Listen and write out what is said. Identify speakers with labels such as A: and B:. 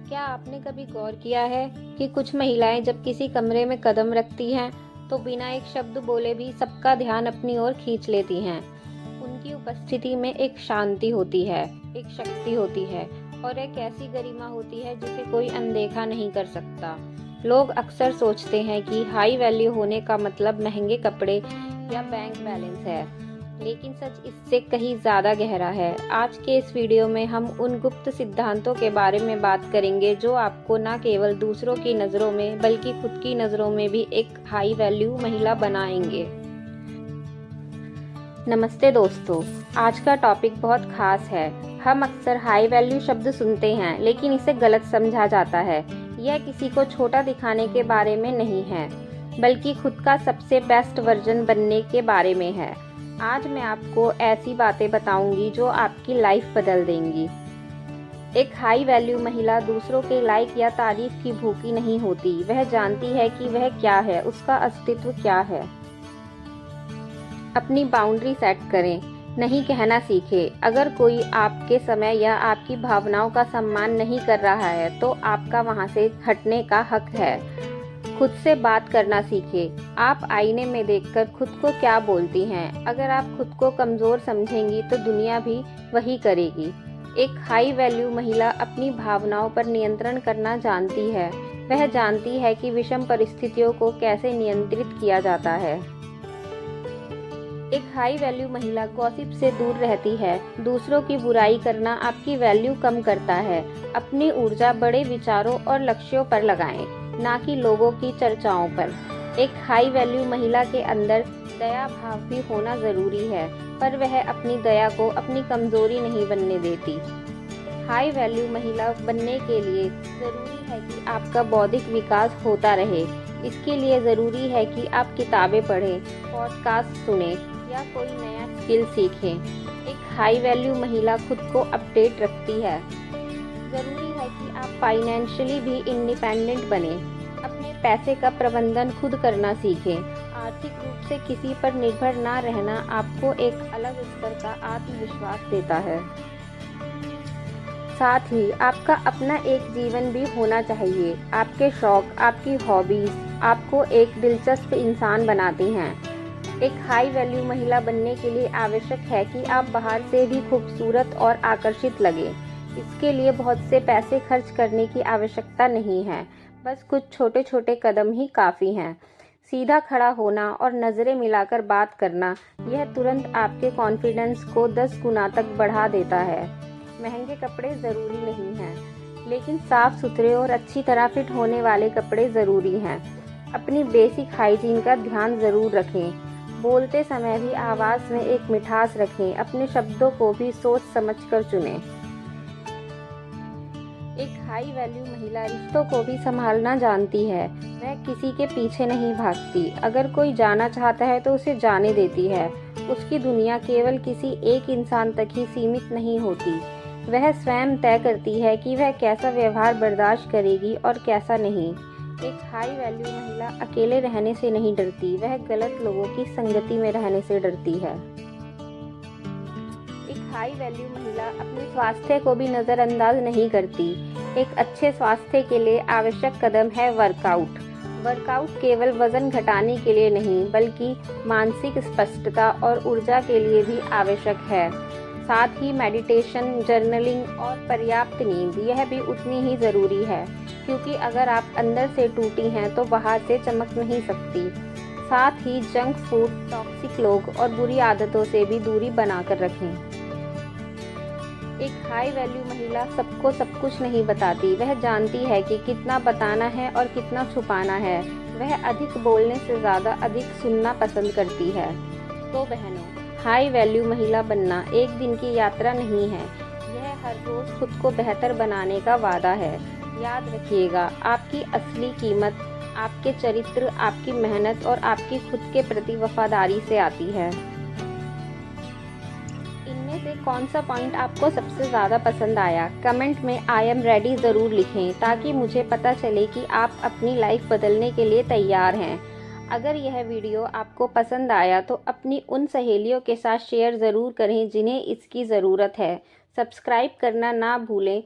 A: क्या आपने कभी गौर किया है कि कुछ महिलाएं जब किसी कमरे में कदम रखती हैं तो बिना एक शब्द बोले भी सबका ध्यान अपनी ओर खींच लेती हैं। उनकी उपस्थिति में एक शांति होती है, एक शक्ति होती है और एक ऐसी गरिमा होती है जिसे कोई अनदेखा नहीं कर सकता। लोग अक्सर सोचते हैं कि हाई वैल्यू होने का मतलब महंगे कपड़े या बैंक बैलेंस है, लेकिन सच इससे कहीं ज़्यादा गहरा है। आज के इस वीडियो में हम उन गुप्त सिद्धांतों के बारे में बात करेंगे जो आपको न केवल दूसरों की नज़रों में बल्कि खुद की नज़रों में भी एक हाई वैल्यू महिला बनाएंगे। नमस्ते दोस्तों, आज का टॉपिक बहुत खास है। हम अक्सर हाई वैल्यू शब्द सुनते हैं, लेकिन इसे गलत समझा जाता है। यह किसी को छोटा दिखाने के बारे में नहीं है, बल्कि खुद का सबसे बेस्ट वर्जन बनने के बारे में है। आज मैं आपको ऐसी बातें बताऊंगी जो आपकी लाइफ बदल देंगी। एक हाई वैल्यू महिला दूसरों के लाइक या तारीफ की भूखी नहीं होती। वह जानती है कि वह क्या है, उसका अस्तित्व क्या है। अपनी बाउंड्री सेट करें, नहीं कहना सीखें। अगर कोई आपके समय या आपकी भावनाओं का सम्मान नहीं कर रहा है तो आपका वहां से हटने का हक है। खुद से बात करना सीखें। आप आईने में देखकर खुद को क्या बोलती हैं। अगर आप खुद को कमज़ोर समझेंगी तो दुनिया भी वही करेगी। एक हाई वैल्यू महिला अपनी भावनाओं पर नियंत्रण करना जानती है। वह जानती है कि विषम परिस्थितियों को कैसे नियंत्रित किया जाता है। एक हाई वैल्यू महिला गॉसिप से दूर रहती है। दूसरों की बुराई करना आपकी वैल्यू कम करता है। अपनी ऊर्जा बड़े विचारों और लक्ष्यों पर लगाएं, ना कि लोगों की चर्चाओं पर। एक हाई वैल्यू महिला के अंदर दया भाव भी होना जरूरी है, पर वह अपनी दया को अपनी कमजोरी नहीं बनने देती। हाई वैल्यू महिला बनने के लिए जरूरी है कि आपका बौद्धिक विकास होता रहे। इसके लिए जरूरी है कि आप किताबें पढ़ें, पॉडकास्ट सुनें या कोई नया स्किल सीखें। एक हाई वैल्यू महिला खुद को अपडेट रखती है। जरूरी है कि आप फाइनेंशियली भी इंडिपेंडेंट बने। अपने पैसे का प्रबंधन खुद करना सीखें। आर्थिक रूप से किसी पर निर्भर ना रहना आपको एक अलग स्तर का आत्मविश्वास देता है। साथ ही आपका अपना एक जीवन भी होना चाहिए। आपके शौक, आपकी हॉबीज आपको एक दिलचस्प इंसान बनाती हैं। एक हाई वैल्यू महिला बनने के लिए आवश्यक है कि आप बाहर से भी खूबसूरत और आकर्षित लगें। इसके लिए बहुत से पैसे खर्च करने की आवश्यकता नहीं है, बस कुछ छोटे छोटे कदम ही काफ़ी हैं। सीधा खड़ा होना और नज़रें मिलाकर बात करना, यह तुरंत आपके कॉन्फिडेंस को 10 गुना तक बढ़ा देता है। महंगे कपड़े ज़रूरी नहीं हैं, लेकिन साफ सुथरे और अच्छी तरह फिट होने वाले कपड़े ज़रूरी हैं। अपनी बेसिक हाइजीन का ध्यान ज़रूर रखें। बोलते समय भी आवाज़ में एक मिठास रखें। अपने शब्दों को भी सोच समझ कर चुनें। एक हाई वैल्यू महिला रिश्तों को भी संभालना जानती है। वह किसी के पीछे नहीं भागती। अगर कोई जाना चाहता है तो उसे जाने देती है। उसकी दुनिया केवल किसी एक इंसान तक ही सीमित नहीं होती। वह स्वयं तय करती है कि वह कैसा व्यवहार बर्दाश्त करेगी और कैसा नहीं। एक हाई वैल्यू महिला अकेले रहने से नहीं डरती, वह गलत लोगों की संगति में रहने से डरती है। एक हाई वैल्यू महिला अपने स्वास्थ्य को भी नज़रअंदाज नहीं करती। एक अच्छे स्वास्थ्य के लिए आवश्यक कदम है वर्कआउट। वर्कआउट केवल वजन घटाने के लिए नहीं, बल्कि मानसिक स्पष्टता और ऊर्जा के लिए भी आवश्यक है। साथ ही मेडिटेशन, जर्नलिंग और पर्याप्त नींद, यह भी उतनी ही ज़रूरी है, क्योंकि अगर आप अंदर से टूटी हैं तो बाहर से चमक नहीं सकती। साथ ही जंक फूड, टॉक्सिक लोग और बुरी आदतों से भी दूरी बनाकर रखें। एक हाई वैल्यू महिला सबको सब कुछ नहीं बताती। वह जानती है कि कितना बताना है और कितना छुपाना है। वह अधिक बोलने से ज़्यादा अधिक सुनना पसंद करती है। तो बहनों, हाई वैल्यू महिला बनना एक दिन की यात्रा नहीं है। यह हर रोज़ खुद को बेहतर बनाने का वादा है। याद रखिएगा, आपकी असली कीमत आपके चरित्र, आपकी मेहनत और आपकी खुद के प्रति वफादारी से आती है। इनमें से कौन सा पॉइंट आपको सबसे ज़्यादा पसंद आया? कमेंट में आई एम रेडी ज़रूर लिखें, ताकि मुझे पता चले कि आप अपनी लाइफ बदलने के लिए तैयार हैं। अगर यह वीडियो आपको पसंद आया तो अपनी उन सहेलियों के साथ शेयर ज़रूर करें जिन्हें इसकी ज़रूरत है। सब्सक्राइब करना ना भूलें